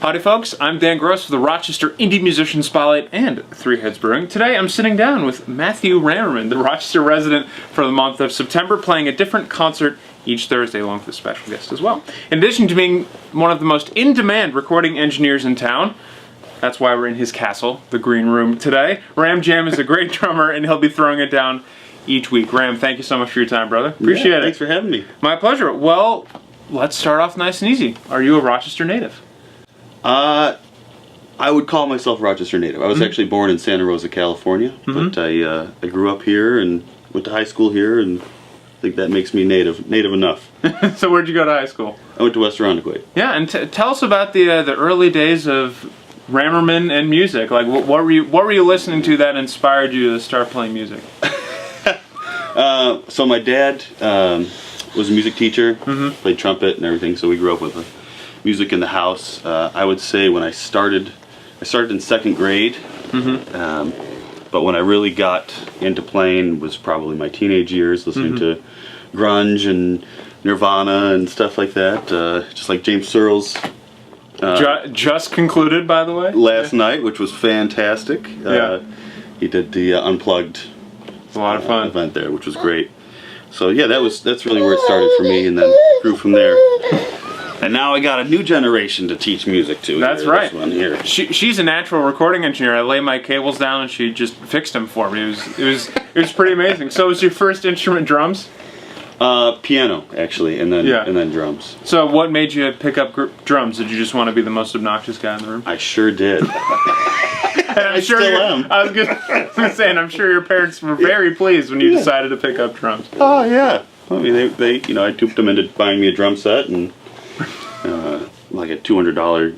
Howdy folks, I'm Dan Gross for the Rochester Indie Musician Spotlight and Three Heads Brewing. Today I'm sitting down with Matthew Ramerman, the Rochester resident for the month of September, playing a different concert each Thursday along with a special guest as well. In addition to being one of the most in-demand recording engineers in town, that's why we're in his castle, the Green Room, today. Ram Jam is a great drummer and he'll be throwing it down each week. Ram, thank you so much for your time, brother. Appreciate it. Thanks for having me. My pleasure. Well, let's start off nice and easy. Are you a Rochester native? I would call myself a Rochester native. I was actually born in Santa Rosa, California, but I grew up here and went to high school here, and I think that makes me native enough. So where'd you go to high school? I went to West Irondequoit. Yeah, and tell us about the early days of Ramerman and music. Like, what were you listening to that inspired you to start playing music? So my dad was a music teacher, played trumpet and everything, so we grew up with music in the house. I would say when I started in second grade, but when I really got into playing was probably my teenage years, listening to grunge and Nirvana and stuff like that, just like James Searles. Just concluded, by the way? Last night, which was fantastic. He did the Unplugged a lot of fun event there, which was great. So yeah, that's really where it started for me, and then grew from there. And now I got a new generation to teach music to. That's here, right. This one here. She's a natural recording engineer. I lay my cables down and she just fixed them for me. It was pretty amazing. So was your first instrument drums? Piano, actually, and then drums. So what made you pick up drums? Did you just want to be the most obnoxious guy in the room? I sure did. I still am. I was gonna say, and I'm sure your parents were very pleased when you decided to pick up drums. Oh yeah. I mean, they I duped them into buying me a drum set and like a $200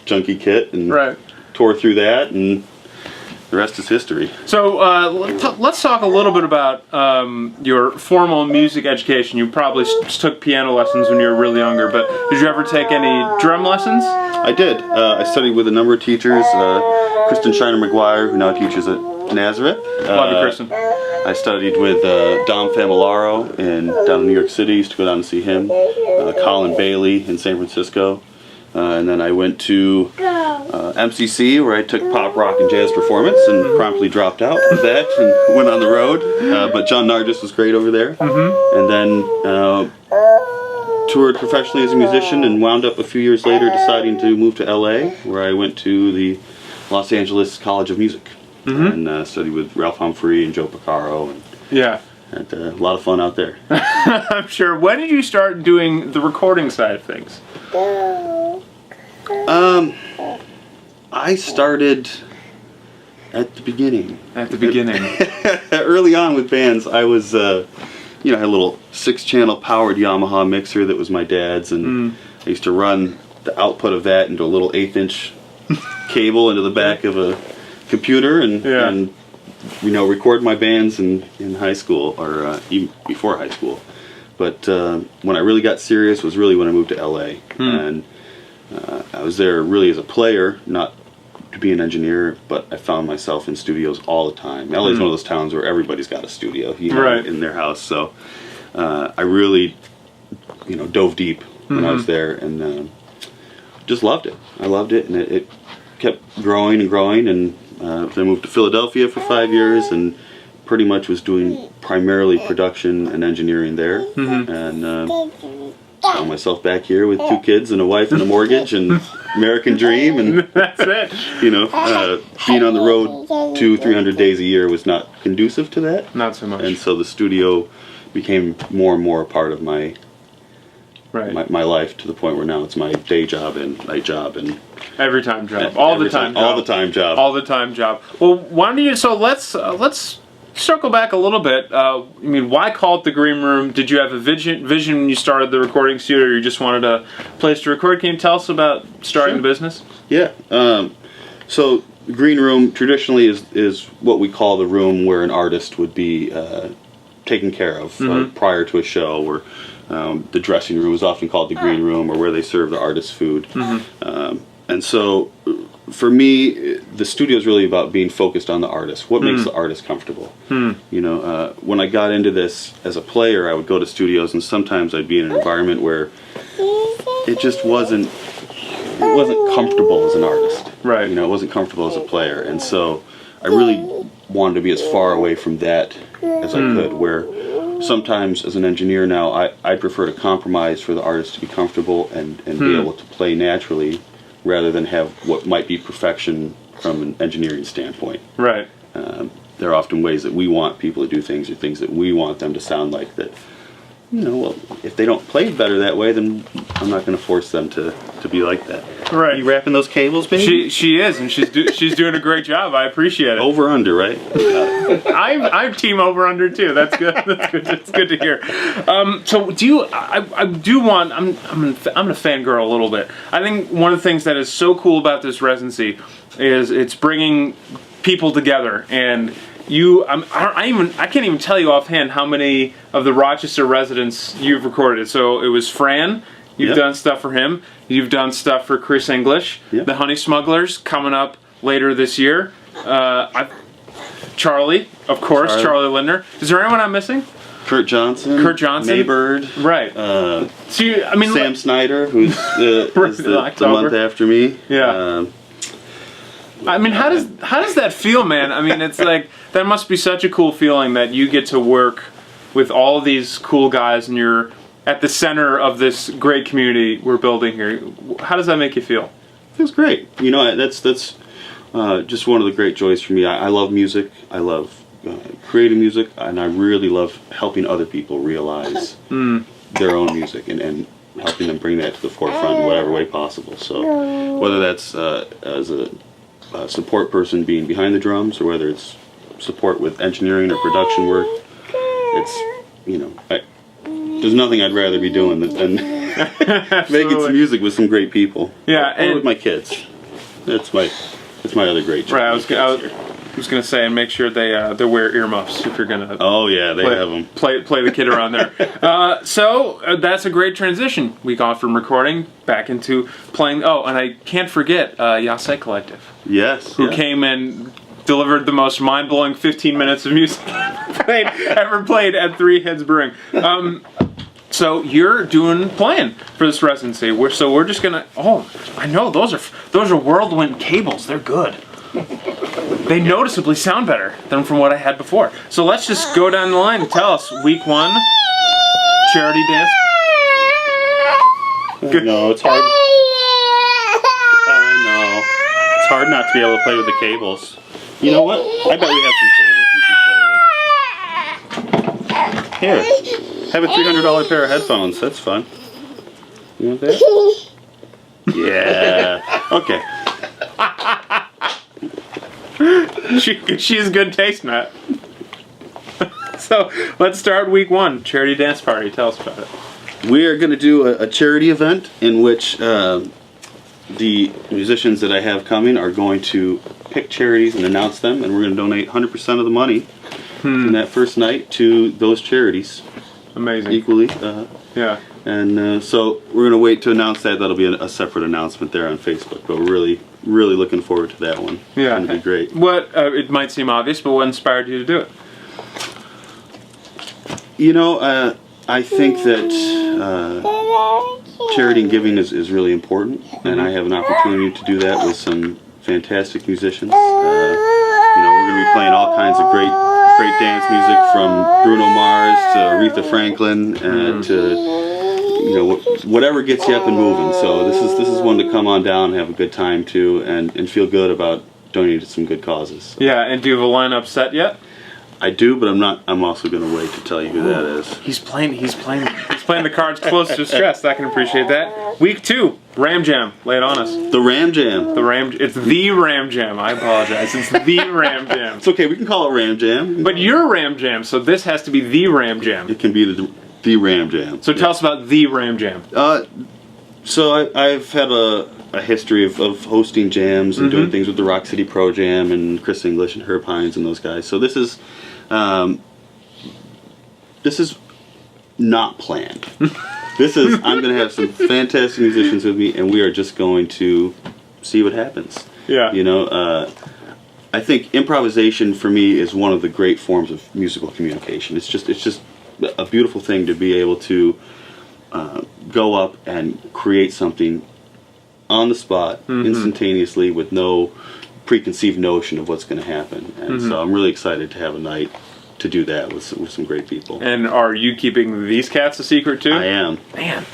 junky kit, and tore through that, and the rest is history. So let's talk a little bit about your formal music education. You probably took piano lessons when you were really younger, but did you ever take any drum lessons? I did. I studied with a number of teachers. Kristen Shiner McGuire, who now teaches at Nazareth. Love you, Kristen. I studied with Dom Familaro down in New York City. Used to go down and see him. Colin Bailey in San Francisco. And then I went to MCC, where I took pop, rock, and jazz performance, and promptly dropped out of that and went on the road. But John Nargis was great over there. And then toured professionally as a musician, and wound up a few years later deciding to move to LA, where I went to the Los Angeles College of Music and studied with Ralph Humphrey and Joe Porcaro. And had a lot of fun out there. I'm sure. When did you start doing the recording side of things? I started at the beginning. At the beginning. Early on with bands, I was, I had a little 6-channel powered Yamaha mixer that was my dad's, and I used to run the output of that into a little 1/8" cable into the back of a computer, and record my bands in high school, or even before high school. But when I really got serious was really when I moved to LA, and I was there really as a player, not to be an engineer, but I found myself in studios all the time. LA is one of those towns where everybody's got a studio in their house, so I really dove deep when I was there, and just loved it. I loved it, and it kept growing and growing, and then I moved to Philadelphia for 5 years, and pretty much was doing primarily production and engineering there, and found myself back here with 2 kids and a wife and a mortgage and American dream, and that's it. Being on the road 200-300 days a year was not conducive to that. Not so much. And so the studio became more and more a part of my life, to the point where now it's my day job and night job and every time job, all the time job. Well, why don't you? So let's circle back a little bit. Why call it the Green Room? Did you have a vision when you started the recording studio, or you just wanted a place to record? Can you tell us about starting the business? Yeah. So the Green Room traditionally is what we call the room where an artist would be taken care of prior to a show, or the dressing room is often called the Green Room, or where they serve the artist's food. And so for me, the studio is really about being focused on the artist. What makes the artist comfortable? When I got into this as a player, I would go to studios, and sometimes I'd be in an environment where it just wasn't wasn't comfortable as an artist. Right. You know, it wasn't comfortable as a player, and so I really wanted to be as far away from that as I could. Where sometimes as an engineer now, I prefer to compromise for the artist to be comfortable and be able to play naturally, rather than have what might be perfection from an engineering standpoint. Right. There are often ways that we want people to do things, or things that we want them to sound like that. You know, well, if they don't play better that way, then I'm not going to force them to be like that. Right. You wrapping those cables, baby? She is, and she's doing a great job. I appreciate it. Over under, right? I'm team over under too. That's good. That's good. That's good to hear. So do you? I do want. I'm gonna fangirl a little bit. I think one of the things that is so cool about this residency is it's bringing people together, and I can't even tell you offhand how many of the Rochester residents you've recorded. So it was Fran. You've done stuff for him. You've done stuff for Chris English. The Honey Smugglers coming up later this year. Charlie, of course, Charlie Lindner. Is there anyone I'm missing? Kurt Johnson. Maybird. Right. Sam Snyder, who's is the month after me. Yeah. How does that feel, man? I mean, it's like, that must be such a cool feeling that you get to work with all these cool guys and you're at the center of this great community we're building here. How does that make you feel? Feels great. You know, that's just one of the great joys for me. I love music. I love creating music, and I really love helping other people realize their own music and helping them bring that to the forefront in whatever way possible. So whether that's as a support person being behind the drums, or whether it's support with engineering or production work, it's, you know, there's nothing I'd rather be doing than making some music with some great people. Yeah, or with my kids. That's my other great job. Right, I was gonna say, and make sure they wear earmuffs if you're gonna. Oh yeah, they have them. Play the kid around there. So that's a great transition. We got from recording back into playing. Oh, and I can't forget Yasai Collective. Yes. Who came and delivered the most mind-blowing 15 minutes of music ever played at Three Heads Brewing. So you're playing for this residency. So we're just gonna. Oh, I know those are Whirlwind cables. They're good. They noticeably sound better than from what I had before. So let's just go down the line and tell us. Week 1, charity dance. Good. No, it's hard. I know. It's hard not to be able to play with the cables. You know what? I bet we have some cables we can play with. Here. Have a $300 pair of headphones. That's fun. You want that? Yeah. Okay. She has good taste, Matt. So let's start week 1, charity dance party. Tell us about it. We are going to do a charity event in which the musicians that I have coming are going to pick charities and announce them, and we're going to donate 100% of the money in that first night to those charities. Amazing. Equally. Yeah. And so we're going to wait to announce that. That'll be a separate announcement there on Facebook, but we're really looking forward to that one. Yeah. It's going to be great. What, it might seem obvious, but what inspired you to do it? You know, I think that charity and giving is really important, and I have an opportunity to do that with some fantastic musicians. You know, we're going to be playing all kinds of great dance music, from Bruno Mars to Aretha Franklin to, you know, whatever gets you up and moving. So this is one to come on down and have a good time to, and feel good about donating to some good causes. So. Yeah, and do you have a lineup set yet? I do, but I'm not. I'm also going to wait to tell you who that is. He's playing the cards close to his chest. I can appreciate that. Week 2, Ram Jam. Lay it on us. The Ram Jam. It's the Ram Jam. I apologize. It's the Ram Jam. It's okay. We can call it Ram Jam. But you're Ram Jam, so this has to be the Ram Jam. It can be the Ram Jam. So tell us about the Ram Jam. So I've had a history of hosting jams and doing things with the Rock City Pro Jam and Chris English and Herb Hines and those guys. So this is not planned. I'm going to have some fantastic musicians with me, and we are just going to see what happens. Yeah. You know, I think improvisation for me is one of the great forms of musical communication. It's just a beautiful thing to be able to go up and create something on the spot, instantaneously, with no preconceived notion of what's going to happen. And so I'm really excited to have a night to do that with some great people. And are you keeping these cats a secret too? I am. Man.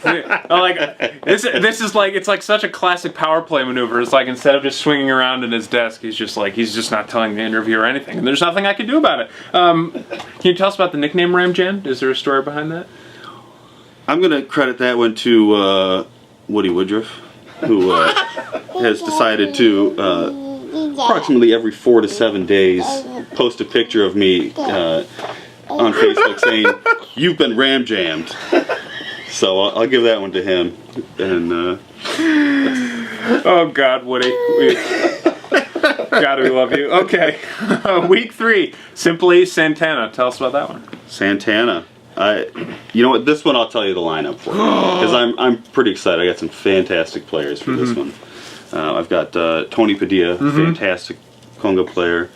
Like this is like, it's like such a classic power play maneuver. It's like, instead of just swinging around in his desk, he's just not telling the interviewer anything, and there's nothing I can do about it. Can you tell us about the nickname Ram Jam? Is there a story behind that? I'm going to credit that one to Woody Woodruff, who has decided to approximately every 4 to 7 days post a picture of me on Facebook saying, "You've been ram jammed." So I'll give that one to him. And oh God, Woody, God, we love you. Okay, week 3, Simply Santana. Tell us about that one. Santana. You know what? This one I'll tell you the lineup for, because I'm pretty excited. I got some fantastic players for this one. I've got Tony Padilla, fantastic conga player.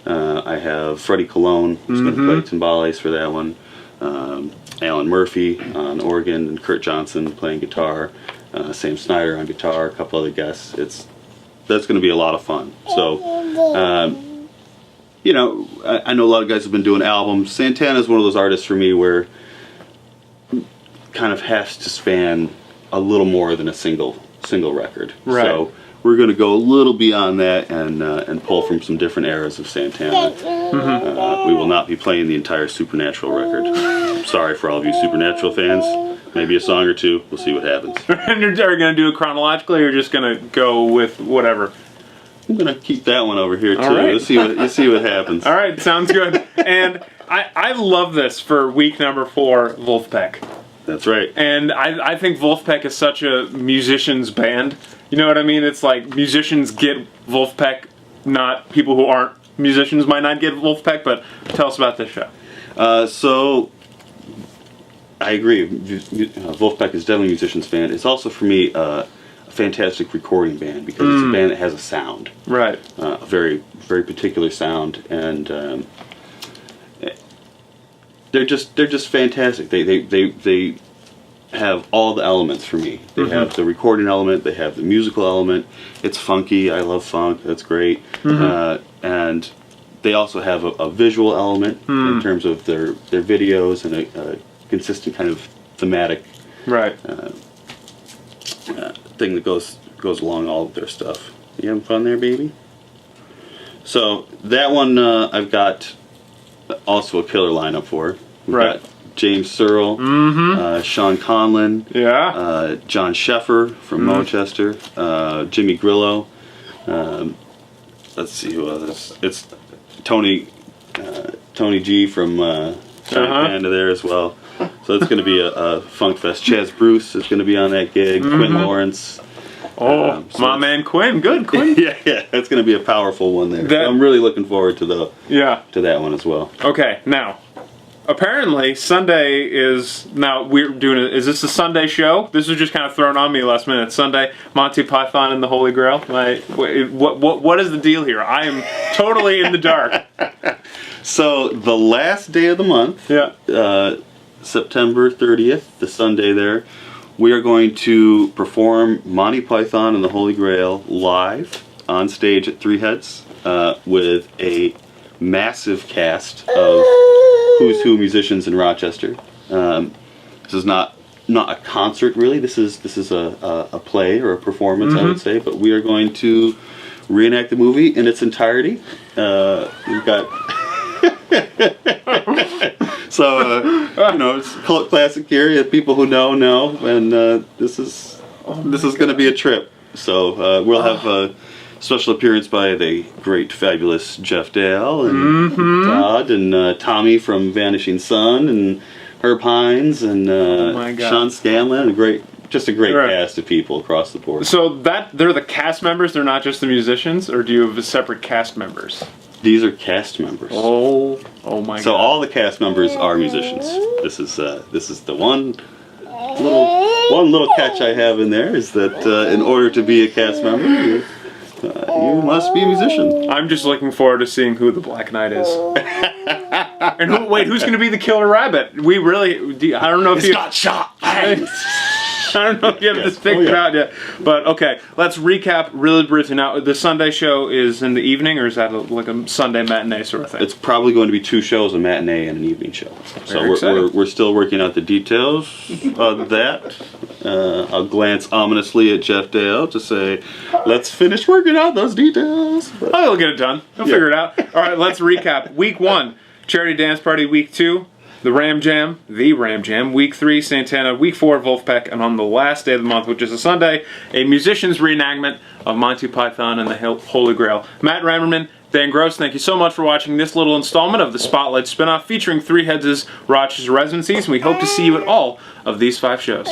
I have Freddie Colon, who's going to play timbales for that one. Alan Murphy on organ, and Kurt Johnson playing guitar. Sam Snyder on guitar, a couple other guests. That's going to be a lot of fun. So, you know, I know a lot of guys have been doing albums. Santana is one of those artists for me where kind of has to span a little more than a single record. Right. So we're going to go a little beyond that and pull from some different eras of Santana. We will not be playing the entire Supernatural record. Sorry for all of you Supernatural fans. Maybe a song or two. We'll see what happens. And are you going to do it chronologically, or you're just going to go with whatever? I'm going to keep that one over here too. All right. Let's see what happens. All right, sounds good. And I love this for week number 4, Vulfpeck. That's right. And I think Vulfpeck is such a musician's band. You know what I mean? It's like musicians get Vulfpeck, not people who aren't musicians might not get Vulfpeck, but tell us about this show. So, I agree. Vulfpeck is definitely a musician's band. It's also, for me, a fantastic recording band, because it's a band that has a sound. Right. A very, very particular sound, and they're just fantastic. They have all the elements for me. They have the recording element, they have the musical element. It's funky. I love funk. That's great. And they also have a visual element in terms of their videos, and a consistent kind of thematic thing that goes along all of their stuff. You having fun there, baby? So that one I've got also a killer lineup for. We've got James Searle, Sean Conlon, John Sheffer from Rochester, Jimmy Grillo. Let's see who others. It's Tony G from Santana there as well. So it's going to be a funk fest. Chaz Bruce is going to be on that gig. Quinn Lawrence. So my man Quinn. Good, Quinn. yeah, that's going to be a powerful one there. So I'm really looking forward to that one as well. Okay, now, apparently Sunday is, we're doing it. Is this a Sunday show? This was just kind of thrown on me last minute. Sunday, Monty Python and the Holy Grail. What is the deal here? I am totally in the dark. So the last day of the month, September 30th, the Sunday there, we are going to perform Monty Python and the Holy Grail live on stage at Three Heads with a massive cast of who's who musicians in Rochester. This is not a concert, really. This is a play or a performance, I would say. But we are going to reenact the movie in its entirety. We've got so you know, it's cult classic here. People who know, and this is going to be a trip. So we'll have a special appearance by the great, fabulous Jeff Dale and Todd and Tommy from Vanishing Sun and Herb Hines and Sean Scanlon. Just a great cast of people across the board. So they're the cast members. They're not just the musicians, or do you have separate cast members? These are cast members. Oh my God! So all the cast members are musicians. This is the one little catch I have in there is that in order to be a cast member, you must be a musician. I'm just looking forward to seeing who the Black Knight is. And who's going to be the Killer Rabbit? I don't know if it's not shot. don't know if you have this figured out yet. But okay, let's recap really briefly. Now, the Sunday show is in the evening, or is that like a Sunday matinee sort of thing? It's probably going to be 2 shows, a matinee and an evening show. So we're still working out the details of that. I'll glance ominously at Jeff Dale to say, let's finish working out those details. Oh, we'll get it done. We'll figure it out. All right, let's recap. Week 1, Charity Dance Party. Week 2, the Ram Jam. Week 3, Santana. Week 4, Vulfpeck. And on the last day of the month, which is a Sunday, a musician's reenactment of Monty Python and the Holy Grail. Matt Ramerman, Dan Gross, thank you so much for watching this little installment of the Spotlight spinoff featuring Three Heads' Rochester Residencies, and we hope to see you at all of these 5 shows.